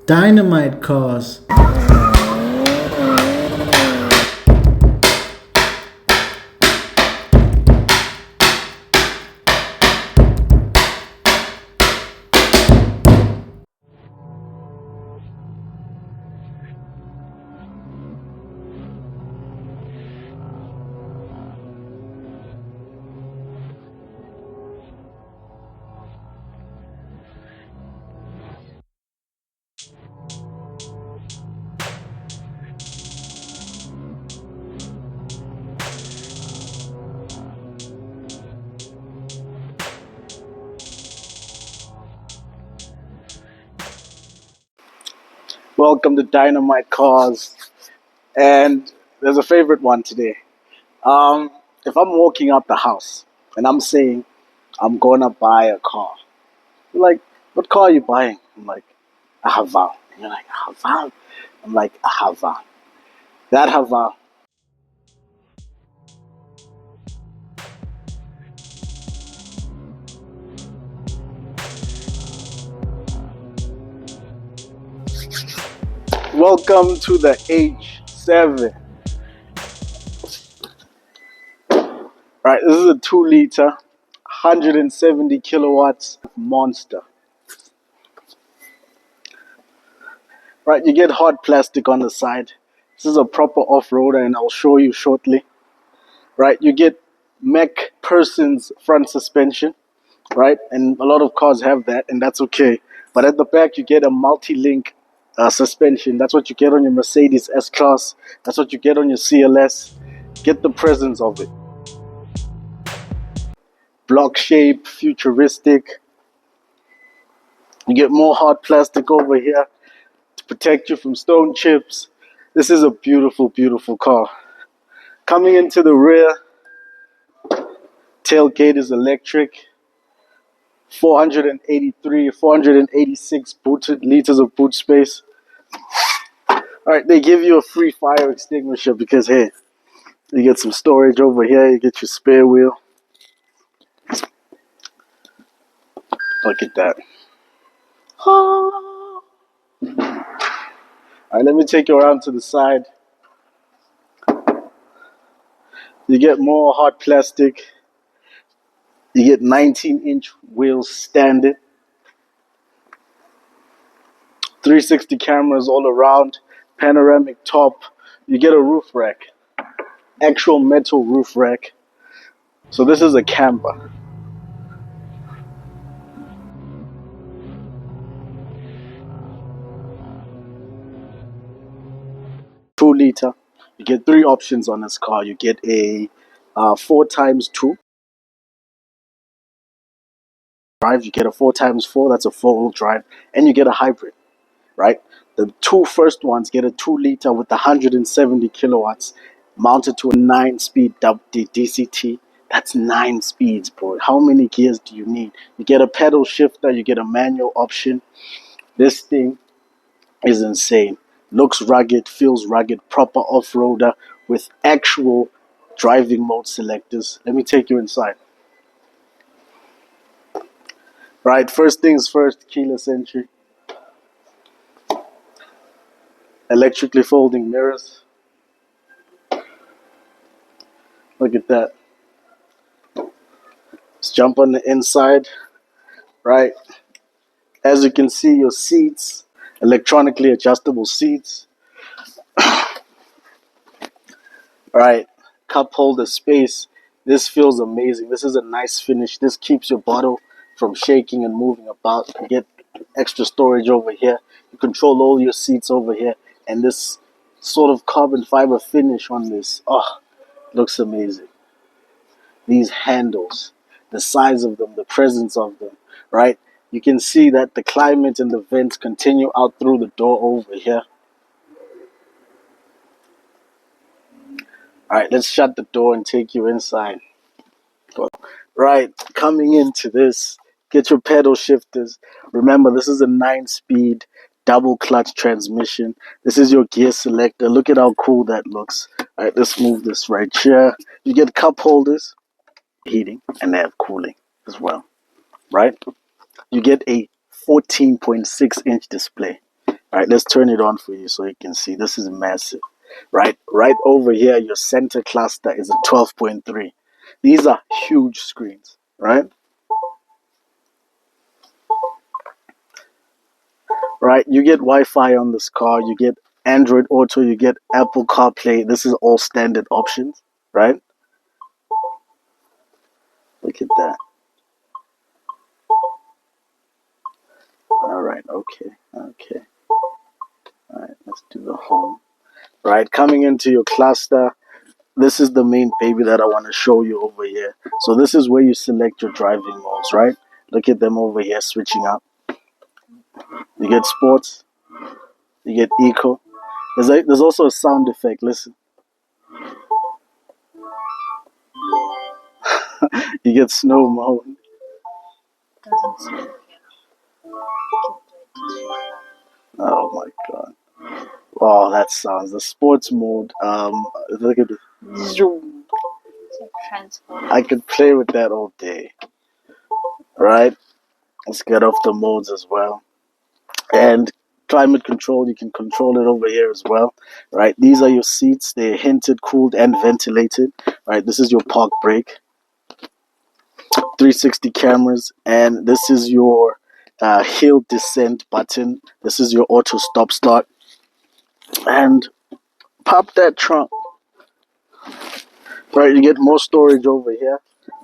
Dynamite cars. Welcome to Dynamite Cars, and there's a favorite one today. If I'm walking out the house and I'm saying I'm gonna buy a car, you're like, what car are you buying? I'm like, a Haval. And you're like, a Haval? I'm like, a Haval. That Haval. Welcome to the H7. Right, this is a 2 liter, 170 kilowatts monster. Right, you get hard plastic on the side. This is a proper off-roader, and I'll show you shortly. Right, you get Mech person's front suspension, right? And a lot of cars have that, and that's okay. But at the back, you get a multi-link suspension. That's what you get on your Mercedes S-Class. That's what you get on your CLS. Get the presence of it. Block shape, futuristic. You get more hard plastic over here to protect you from stone chips. This is a beautiful, beautiful car. Coming into the rear, tailgate is electric. 483, 486 liters of boot space. All right, they give you a free fire extinguisher because, hey, you get some storage over here. You get your spare wheel. Look at that. All right, let me take you around to the side. You get more hard plastic. You get 19-inch wheels standard. 360 cameras all around. Panoramic top. You get a roof rack. Actual metal roof rack. So this is a camper. 2 liter. You get three options on this car. You get a 4x2 drive. You get a 4x4. That's a 4-wheel drive, and you get a hybrid. Right. The two first ones get a 2 liter with 170 kilowatts, mounted to a 9-speed DCT. That's 9 speeds, bro. How many gears do you need? You get a pedal shifter. You get a manual option. This thing is insane. Looks rugged, feels rugged, proper off-roader with actual driving mode selectors. Let me take you inside. Right, first things first, keyless entry. Electrically folding mirrors. Look at that. Let's jump on the inside. Right, as you can see, your seats, electronically adjustable seats. Right, cup holder space. This feels amazing. This is a nice finish. This keeps your bottle from shaking and moving about. You get extra storage over here. You control all your seats over here. And this sort of carbon fiber finish on this, oh, looks amazing. These handles, the size of them, the presence of them, right? You can see that the climate and the vents continue out through the door over here. All right, let's shut the door and take you inside. Right, coming into this, get your pedal shifters. Remember, this is a 9-speed double clutch transmission. This is your gear selector. Look at how cool that looks. All right, let's move this right here. You get cup holders, heating, and they have cooling as well. Right? You get a 14.6-inch display. All right, let's turn it on for you so you can see. This is massive. Right over here, your center cluster is a 12.3. These are huge screens, right? Right, you get Wi-Fi on this car, you get Android Auto, you get Apple CarPlay. This is all standard options, right? Look at that. All right, okay. All right, let's do the home. Right, coming into your cluster, this is the main baby that I want to show you over here. So this is where you select your driving modes, right? Look at them over here switching up. You get sports, you get eco. There's also a sound effect. Listen, you get snow mode. Oh my god! Oh, that sounds the sports mode. Look at this. I could play with that all day. Right? Let's get off the modes as well. And climate control, you can control it over here as well. Right? These are your seats. They're hinted, cooled, and ventilated. Right? This is your park brake. 360 cameras, and this is your hill descent button. This is your auto stop start, and pop that trunk. Right, you get more storage over here,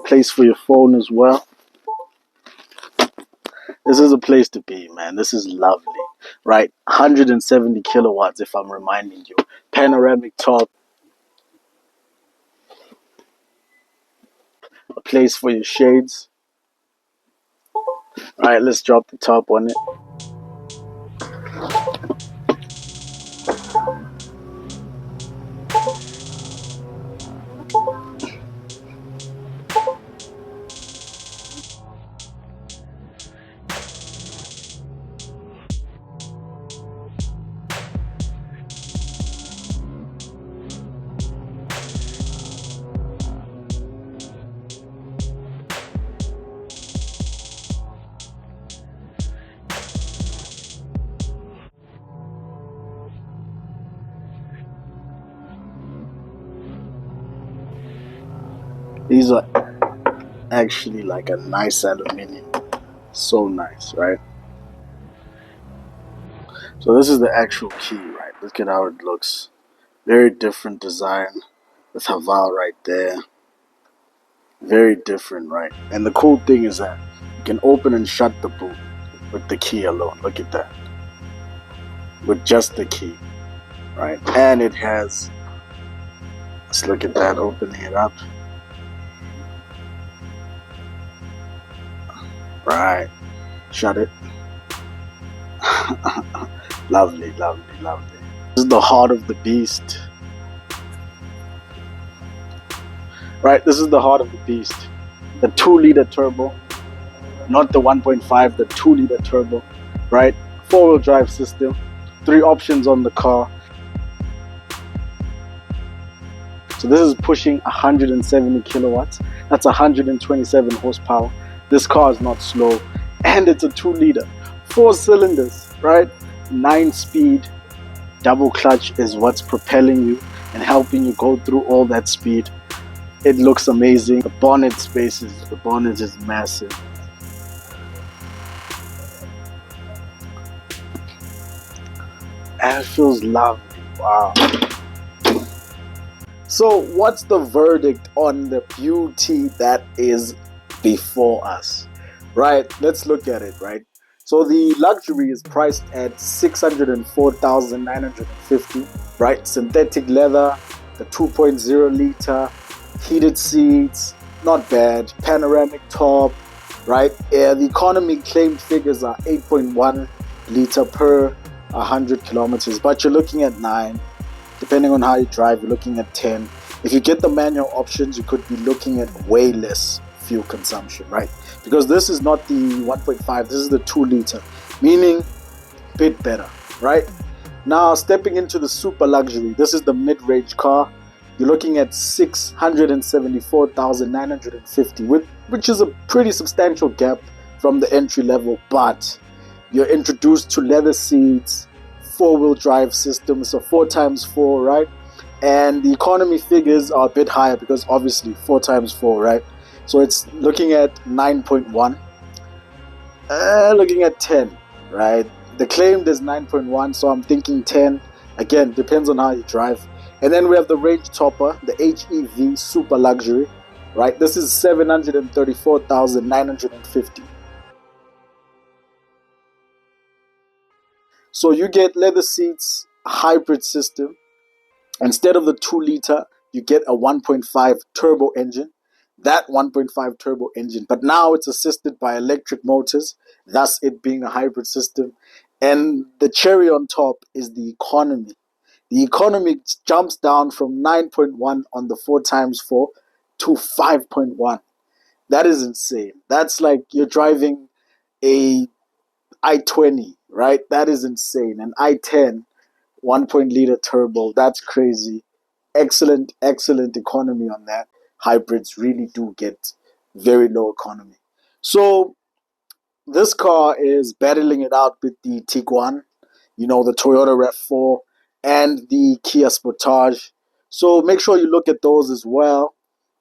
place for your phone as well. This is a place to be, man. This is lovely. Right, 170 kilowatts, if I'm reminding you. Panoramic top, a place for your shades. All right, let's drop the top on it. These are actually like a nice aluminium. So nice, right? So this is the actual key, right? Look at how it looks. Very different design with Haval right there. Very different, right? And the cool thing is that you can open and shut the boot with the key alone. Look at that. With just the key, right? And it has, let's look at that, opening it up. Right. Shut it. Lovely, lovely, lovely. This is the heart of the beast. Right, this is the heart of the beast. The 2-liter turbo, not the 1.5, the 2-liter turbo, right? 4-wheel drive system, 3 options on the car. So this is pushing 170 kilowatts. That's 127 horsepower. This car is not slow, and it's a 2-liter, 4 cylinders, right? 9-speed. Double clutch is what's propelling you and helping you go through all that speed. It looks amazing. The bonnet is massive. And it feels lovely. Wow. So what's the verdict on the beauty that is before us? Right, let's look at it, right? So the luxury is priced at 604,950, right? Synthetic leather, the 2.0 liter, heated seats, not bad. Panoramic top, right? The economy claimed figures are 8.1 liter per 100 kilometers, but you're looking at 9. Depending on how you drive, you're looking at 10. If you get the manual options, you could be looking at way less fuel consumption, right? Because this is not the 1.5, this is the 2 liter, meaning a bit better, right? Now, stepping into the super luxury, this is the mid-range car. You're looking at 674,950, which is a pretty substantial gap from the entry level, but you're introduced to leather seats, four-wheel drive system, so 4x4, right? And the economy figures are a bit higher because obviously 4x4, right? So it's looking at 9.1, looking at 10, right? The claimed is 9.1, so I'm thinking 10. Again, depends on how you drive. And then we have the range topper, the HEV Super Luxury, right? This is 734,950. So you get leather seats, hybrid system. Instead of the 2 liter, you get a 1.5 turbo engine. That 1.5 turbo engine, but now it's assisted by electric motors, thus it being a hybrid system. And the cherry on top is the economy. The economy jumps down from 9.1 on the 4x4 to 5.1. That is insane. That's like you're driving a i20, right? That is insane. An i10 1.0 liter turbo. That's crazy. Excellent, excellent economy on that. Hybrids really do get very low economy. So this car is battling it out with the Tiguan, the Toyota RAV4, and the Kia Sportage. So make sure you look at those as well.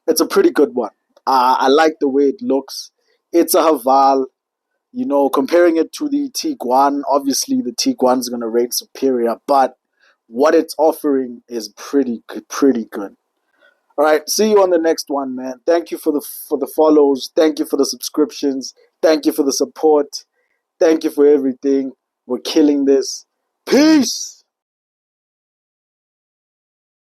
It's a pretty good one. I like the way it looks. It's a Haval. Comparing it to the Tiguan, obviously the Tiguan is going to rate superior, but what it's offering is pretty good, pretty good. All right, see you on the next one, man. Thank you for the follows. Thank you for the subscriptions. Thank you for the support. Thank you for everything. We're killing this. Peace.